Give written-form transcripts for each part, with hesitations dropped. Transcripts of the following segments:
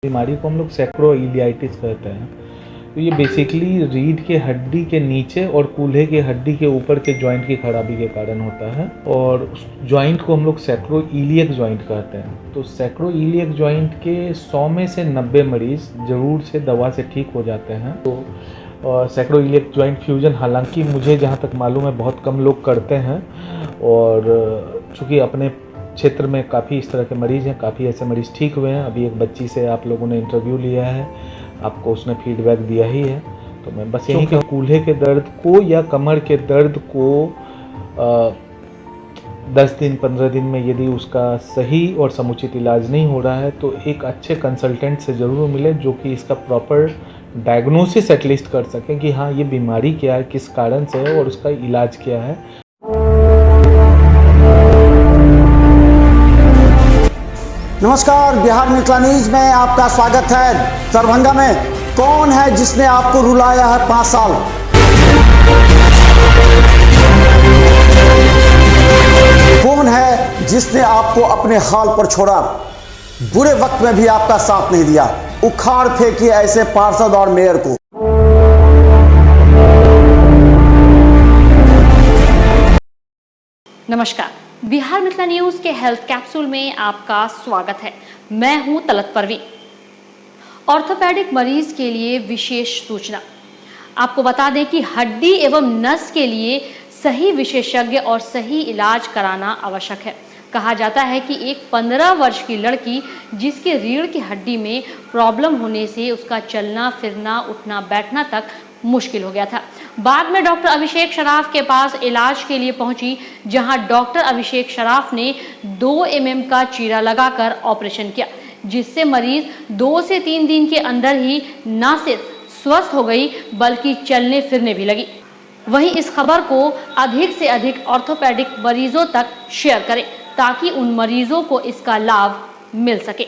बीमारी को हम लोग सैक्रोइलियाइटिस कहते हैं। तो ये बेसिकली रीढ़ के हड्डी के नीचे और कूल्हे के हड्डी के ऊपर के जॉइंट की खराबी के कारण होता है और उस जॉइंट को हम लोग सैक्रोइलियक जॉइंट कहते हैं। तो सैक्रोइलियक जॉइंट के 100 में से 90 मरीज ज़रूर से दवा से ठीक हो जाते हैं। तो सैक्रोइलियक जॉइंट फ्यूजन हालांकि मुझे जहाँ तक मालूम है बहुत कम लोग करते हैं और चूँकि अपने क्षेत्र में काफ़ी इस तरह के मरीज़ हैं, काफ़ी ऐसे मरीज़ ठीक हुए हैं। अभी एक बच्ची से आप लोगों ने इंटरव्यू लिया है, आपको उसने फीडबैक दिया ही है। तो मैं बस यहीं के कूल्हे के दर्द को या कमर के दर्द को 10 दिन 15 दिन में यदि उसका सही और समुचित इलाज नहीं हो रहा है तो एक अच्छे कंसल्टेंट से ज़रूर मिले जो कि इसका प्रॉपर डायग्नोसिस एटलीस्ट कर सकें कि हाँ ये बीमारी क्या है, किस कारण से है और उसका इलाज क्या है। नमस्कार, बिहार मिथिला न्यूज में आपका स्वागत है। दरभंगा में कौन है जिसने आपको रुलाया है 5 साल? कौन है जिसने आपको अपने हाल पर छोड़ा? बुरे वक्त में भी आपका साथ नहीं दिया। उखाड़ फेंकिए ऐसे पार्षद और मेयर को। नमस्कार, बिहार मिथिला न्यूज के हेल्थ कैप्सूल में आपका स्वागत है। मैं हूं तलत परवीन। ऑर्थोपेडिक मरीज के लिए विशेष सूचना। आपको बता दें कि हड्डी एवं नस के लिए सही विशेषज्ञ और सही इलाज कराना आवश्यक है। कहा जाता है कि एक 15 वर्ष की लड़की जिसके रीढ़ की हड्डी में प्रॉब्लम होने से उसका चलना फिरना उठना बैठना तक मुश्किल हो गया था। बाद में डॉक्टर अभिषेक शराफ के पास इलाज के लिए पहुंची, जहां डॉक्टर अभिषेक शराफ ने 2 mm का चीरा लगाकर ऑपरेशन किया, जिससे मरीज 2 से 3 दिन के अंदर ही न सिर्फ स्वस्थ हो गई बल्कि चलने फिरने भी लगी। वहीं इस खबर को अधिक से अधिक ऑर्थोपेडिक मरीजों तक शेयर करें ताकि उन मरीजों को इसका लाभ मिल सके।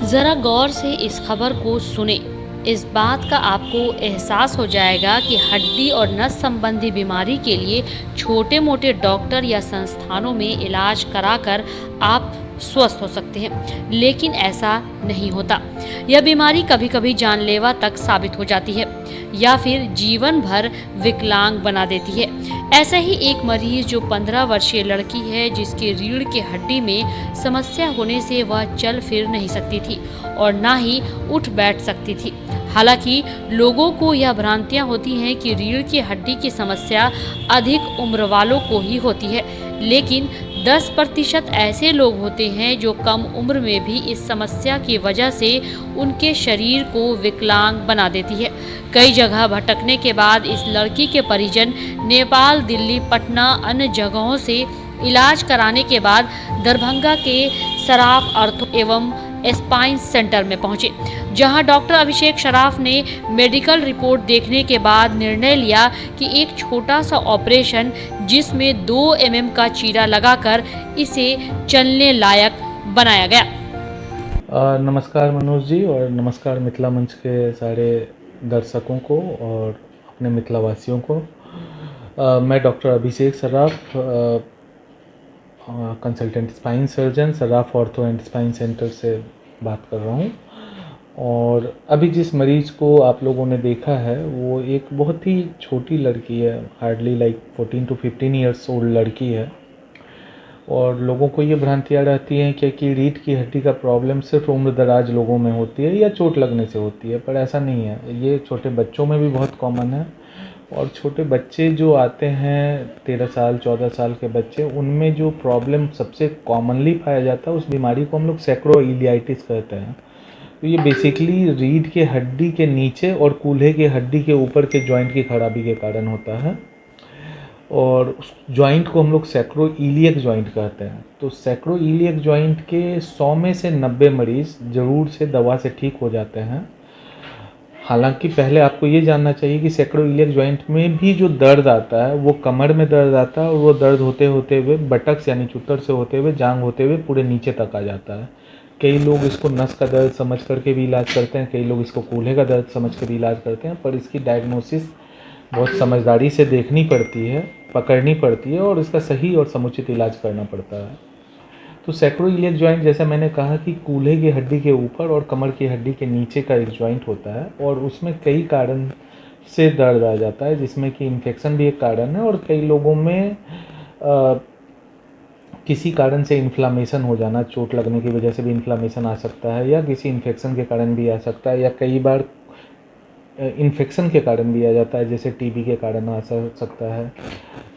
जरा गौर से इस खबर को सुने। इस बात का आपको एहसास हो जाएगा कि हड्डी और नस संबंधी बीमारी के लिए छोटे मोटे डॉक्टर या संस्थानों में इलाज कराकर आप स्वस्थ हो सकते हैं, लेकिन ऐसा नहीं होता। यह बीमारी कभी कभी जानलेवा तक साबित हो जाती है या फिर जीवन भर विकलांग बना देती है। ऐसा ही एक मरीज जो 15 वर्षीय लड़की है जिसकी रीढ़ की हड्डी में समस्या होने से वह चल फिर नहीं सकती थी और ना ही उठ बैठ सकती थी। हालांकि लोगों को यह भ्रांतियां होती हैं कि रीढ़ की हड्डी की समस्या अधिक उम्र वालों को ही होती है, लेकिन 10% ऐसे लोग होते हैं जो कम उम्र में भी इस समस्या की वजह से उनके शरीर को विकलांग बना देती है। कई जगह भटकने के बाद इस लड़की के परिजन नेपाल, दिल्ली, पटना अन्य जगहों से इलाज कराने के बाद दरभंगा के सराफ ऑर्थो एवं स्पाइन सेंटर में पहुंचे, जहां डॉक्टर अभिषेक शराफ ने मेडिकल रिपोर्ट देखने के बाद निर्णय लिया कि एक छोटा सा ऑपरेशन जिसमें 2 mm का चीरा लगाकर इसे चलने लायक बनाया गया। नमस्कार मनोज जी और नमस्कार मिथिला मंच के सारे दर्शकों को और अपने मिथिला वासियों को। मैं doctor Abhishek Sharaf, consultant spine surgeon, Saraf ortho and spine centre से बात कर रहा हूँ। और अभी जिस मरीज़ को आप लोगों ने देखा है वो एक बहुत ही छोटी लड़की है, hardly like 14 to 15 years old लड़की है। और लोगों को ये भ्रांतियाँ रहती हैं कि रीढ़ की हड्डी का प्रॉब्लम सिर्फ उम्र दराज लोगों में होती है या चोट लगने से होती है, पर ऐसा नहीं है। ये छोटे बच्चों में भी बहुत कॉमन है और छोटे बच्चे जो आते हैं 13 साल 14 साल के बच्चे, उनमें जो प्रॉब्लम सबसे कॉमनली पाया जाता है उस बीमारी को हम लोग सैक्रोइलियाइटिस कहते हैं। तो ये बेसिकली रीढ़ के हड्डी के नीचे और कूल्हे के हड्डी के ऊपर के जॉइंट की खराबी के कारण होता है और उस जॉइंट को हम लोग सैक्रोइलियक जॉइंट कहते हैं। तो सैक्रोइलियक जॉइंट के 100 में से 90 मरीज़ ज़रूर से दवा से ठीक हो जाते हैं। हालांकि पहले आपको ये जानना चाहिए कि सैक्रोइलियक जॉइंट में भी जो दर्द आता है वो कमर में दर्द आता है और वो दर्द होते होते हुए बटक्स यानी चुत्तर से होते हुए जांग होते हुए पूरे नीचे तक आ जाता है। कई लोग इसको नस का दर्द समझ करके भी इलाज करते हैं, कई लोग इसको कूल्हे का दर्द समझ कर भी इलाज करते हैं, पर इसकी डायग्नोसिस बहुत समझदारी से देखनी पड़ती है, पकड़नी पड़ती है और इसका सही और समुचित इलाज करना पड़ता है। तो सैक्रोइलियक जॉइंट, जैसा मैंने कहा कि कूल्हे की हड्डी के ऊपर और कमर की हड्डी के नीचे का एक जॉइंट होता है, और उसमें कई कारण से दर्द आ जाता है, जिसमें कि इन्फेक्शन भी एक कारण है, और कई लोगों में किसी कारण से इन्फ्लामेशन हो जाना, चोट लगने की वजह से भी इन्फ्लामेशन आ सकता है, या किसी इन्फेक्शन के कारण भी आ सकता है, या कई बार इन्फेक्शन के कारण भी आ जाता है, जैसे टीबी के कारण आ सकता है।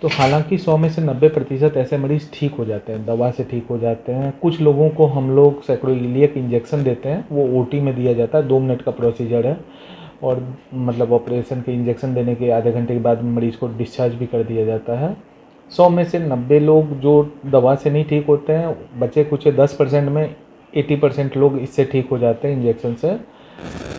तो हालांकि 100 में से 90% ऐसे मरीज़ ठीक हो जाते हैं, दवा से ठीक हो जाते हैं। कुछ लोगों को हम लोग सैक्रोइलियक इंजेक्शन देते हैं, वो ओटी में दिया जाता है, 2 मिनट का प्रोसीजर है, और मतलब ऑपरेशन के इंजेक्शन देने के आधे घंटे के बाद मरीज़ को डिस्चार्ज भी कर दिया जाता है। 100 में से 90 लोग जो दवा से नहीं ठीक होते हैं, बचे कुछ 10% में 80% लोग इससे ठीक हो जाते हैं इंजेक्शन से।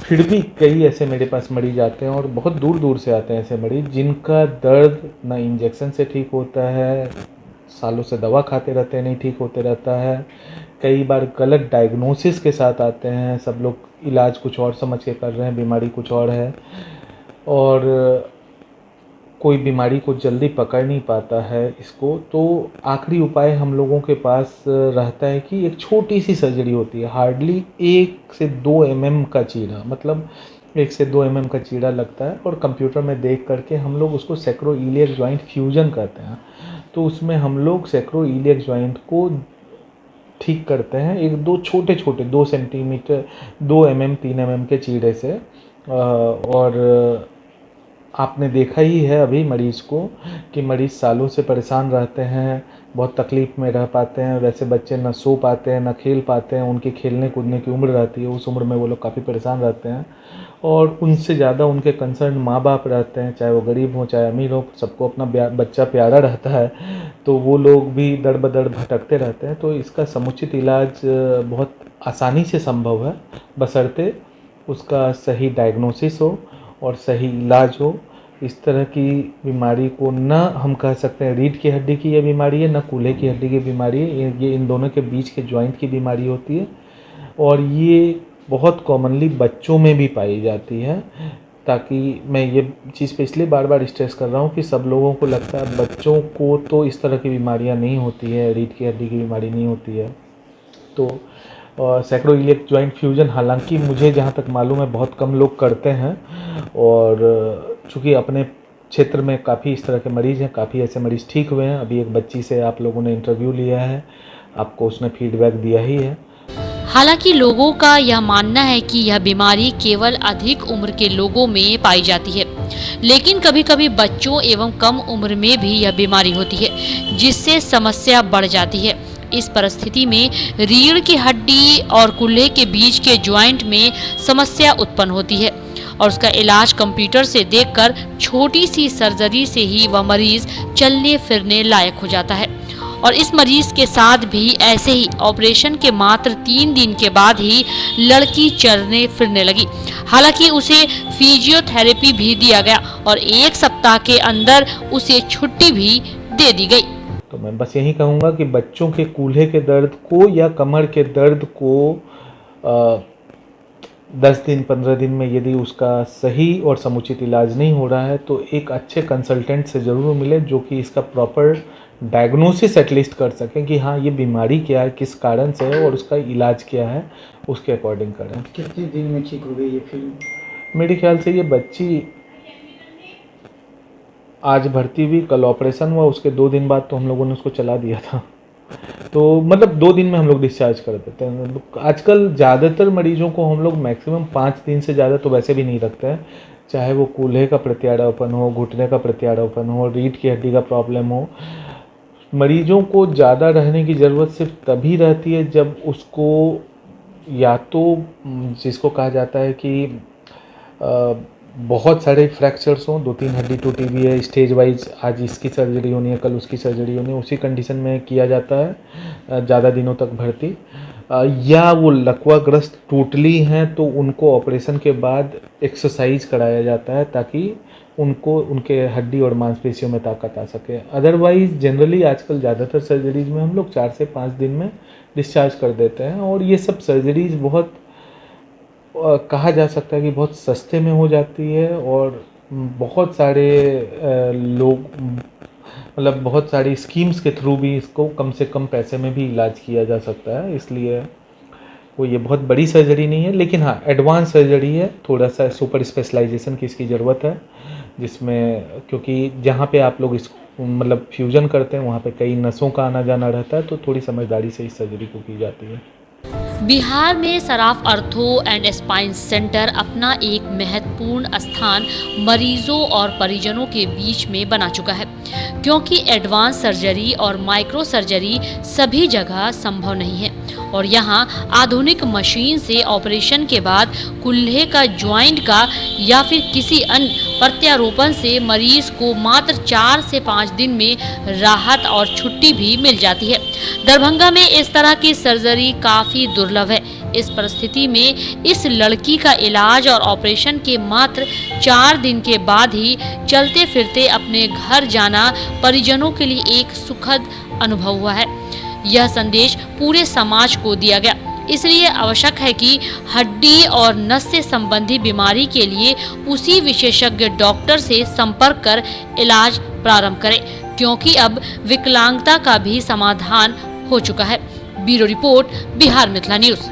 फिर भी कई ऐसे मेरे पास मरीज आते हैं, और बहुत दूर दूर से आते हैं ऐसे मरीज, जिनका दर्द ना इंजेक्शन से ठीक होता है, सालों से दवा खाते रहते हैं, नहीं ठीक होते रहता है। कई बार गलत डायग्नोसिस के साथ आते हैं, सब लोग इलाज कुछ और समझ के कर रहे हैं, बीमारी कुछ और है, और कोई बीमारी को जल्दी पकड़ नहीं पाता है इसको। तो आखिरी उपाय हम लोगों के पास रहता है कि एक छोटी सी सर्जरी होती है, हार्डली 1 से 2 mm का चीरा, मतलब 1 से 2 mm का चीरा लगता है, और कंप्यूटर में देख करके हम लोग उसको सैक्रोइलियक जॉइंट फ्यूजन कहते हैं। तो उसमें हम लोग सैक्रोइलियक जॉइंट को ठीक करते हैं, 1-2 छोटे छोटे 2 सेंटीमीटर 2 mm 3 mm के चीरे से। और आपने देखा ही है अभी मरीज़ को कि मरीज़ सालों से परेशान रहते हैं, बहुत तकलीफ़ में रह पाते हैं। वैसे बच्चे ना सो पाते हैं, ना खेल पाते हैं, उनकी खेलने कूदने की उम्र रहती है, उस उम्र में वो लोग काफ़ी परेशान रहते हैं, और उनसे ज़्यादा उनके कंसर्न माँ बाप रहते हैं, चाहे वो गरीब हो चाहे अमीर हो, सबको अपना बच्चा प्यारा रहता है, तो वो लोग भी दर बदर भटकते रहते हैं। तो इसका समुचित इलाज बहुत आसानी से संभव है, बशर्ते उसका सही डायग्नोसिस हो और सही इलाज हो। इस तरह की बीमारी को ना हम कह सकते हैं रीढ़ की हड्डी की ये बीमारी है, ना कूल्हे की हड्डी की बीमारी है, ये इन दोनों के बीच के जॉइंट की बीमारी होती है, और ये बहुत कॉमनली बच्चों में भी पाई जाती है। ताकि मैं ये चीज़ पे इसलिए बार बार स्ट्रेस कर रहा हूँ कि सब लोगों को लगता है बच्चों को तो इस तरह की बीमारियाँ नहीं होती है, रीढ़ की हड्डी की बीमारी नहीं होती है। तो सैक्रोइलियक जॉइंट फ्यूजन हालांकि मुझे जहाँ तक मालूम है बहुत कम लोग करते हैं, और चूँकि अपने क्षेत्र में काफ़ी इस तरह के मरीज़ हैं, काफ़ी ऐसे मरीज़ ठीक हुए हैं। अभी एक बच्ची से आप लोगों ने इंटरव्यू लिया है, आपको उसने फीडबैक दिया ही है। हालांकि लोगों का यह मानना है कि यह बीमारी केवल अधिक उम्र के लोगों में पाई जाती है, लेकिन कभी कभी बच्चों एवं कम उम्र में भी यह बीमारी होती है, जिससे समस्या बढ़ जाती है। इस परिस्थिति में रीढ़ की हड्डी और कूल्हे के बीच के ज्वाइंट में समस्या उत्पन्न होती है, और उसका इलाज कंप्यूटर से देखकर छोटी सी सर्जरी से ही वह मरीज चलने फिरने लायक हो जाता है। और इस मरीज के साथ भी ऐसे ही ऑपरेशन के मात्र 3 दिन के बाद ही लड़की चलने फिरने लगी। हालांकि उसे फिजियोथेरेपी भी दिया गया और 1 सप्ताह के अंदर उसे छुट्टी भी दे दी गई। तो मैं बस यही कहूँगा कि बच्चों के कूल्हे के दर्द को या कमर के दर्द को 10 दिन 15 दिन में यदि उसका सही और समुचित इलाज नहीं हो रहा है, तो एक अच्छे कंसल्टेंट से ज़रूर मिले, जो कि इसका प्रॉपर डायग्नोसिस एटलीस्ट कर सकें कि हाँ ये बीमारी क्या है, किस कारण से है, और उसका इलाज क्या है, उसके अकॉर्डिंग करें। कितने दिन में ठीक हो गई ये फिल्म? मेरे ख्याल से ये बच्ची आज भर्ती हुई, कल ऑपरेशन हुआ, उसके 2 दिन बाद तो हम लोगों ने उसको चला दिया था। तो मतलब 2 दिन में हम लोग डिस्चार्ज कर देते हैं। आजकल ज़्यादातर मरीजों को हम लोग मैक्सिमम 5 दिन से ज़्यादा तो वैसे भी नहीं रखते हैं, चाहे वो कूल्हे का प्रत्यारोपण हो, घुटने का प्रत्यारोपण हो, रीढ़ की हड्डी का प्रॉब्लम हो। मरीजों को ज़्यादा रहने की ज़रूरत सिर्फ तभी रहती है जब उसको या तो जिसको कहा जाता है कि बहुत सारे फ्रैक्चर्स हों, 2-3 हड्डी टूटी हुई है, स्टेज वाइज आज इसकी सर्जरी होनी है, कल उसकी सर्जरी होनी है, उसी कंडीशन में किया जाता है ज़्यादा दिनों तक भर्ती। या वो लकवाग्रस्त टोटली हैं तो उनको ऑपरेशन के बाद एक्सरसाइज कराया जाता है ताकि उनको उनके हड्डी और मांसपेशियों में ताकत आ सके। अदरवाइज जनरली आजकल ज़्यादातर सर्जरीज में हम लोग 4 से 5 दिन में डिस्चार्ज कर देते हैं, और ये सब सर्जरीज बहुत कहा जा सकता है कि बहुत सस्ते में हो जाती है, और बहुत सारे लोग मतलब बहुत सारी स्कीम्स के थ्रू भी इसको कम से कम पैसे में भी इलाज किया जा सकता है, इसलिए वो ये बहुत बड़ी सर्जरी नहीं है, लेकिन हाँ एडवांस सर्जरी है, थोड़ा सा सुपर स्पेशलाइजेशन की इसकी ज़रूरत है, जिसमें क्योंकि जहाँ पे आप लोग इसको मतलब फ्यूजन करते हैं वहाँ पे कई नसों का आना जाना रहता है, तो थोड़ी समझदारी से इस सर्जरी को की जाती है। बिहार में सराफ अर्थो एंड स्पाइन सेंटर अपना एक महत्वपूर्ण स्थान मरीजों और परिजनों के बीच में बना चुका है, क्योंकि एडवांस सर्जरी और माइक्रो सर्जरी सभी जगह संभव नहीं है और यहाँ आधुनिक मशीन से ऑपरेशन के बाद कुल्हे का ज्वाइंट का या फिर किसी अन्य प्रत्यारोपण से मरीज को मात्र 4 से 5 दिन में राहत और छुट्टी भी मिल जाती है। दरभंगा में इस तरह की सर्जरी काफी दुर्लभ है। इस परिस्थिति में इस लड़की का इलाज और ऑपरेशन के मात्र 4 दिन के बाद ही चलते फिरते अपने घर जाना परिजनों के लिए एक सुखद अनुभव हुआ है। यह संदेश पूरे समाज को दिया गया। इसलिए आवश्यक है कि हड्डी और नस से संबंधी बीमारी के लिए उसी विशेषज्ञ डॉक्टर से संपर्क कर इलाज प्रारंभ करें, क्योंकि अब विकलांगता का भी समाधान हो चुका है। Bureau report, Bihar Mithila news.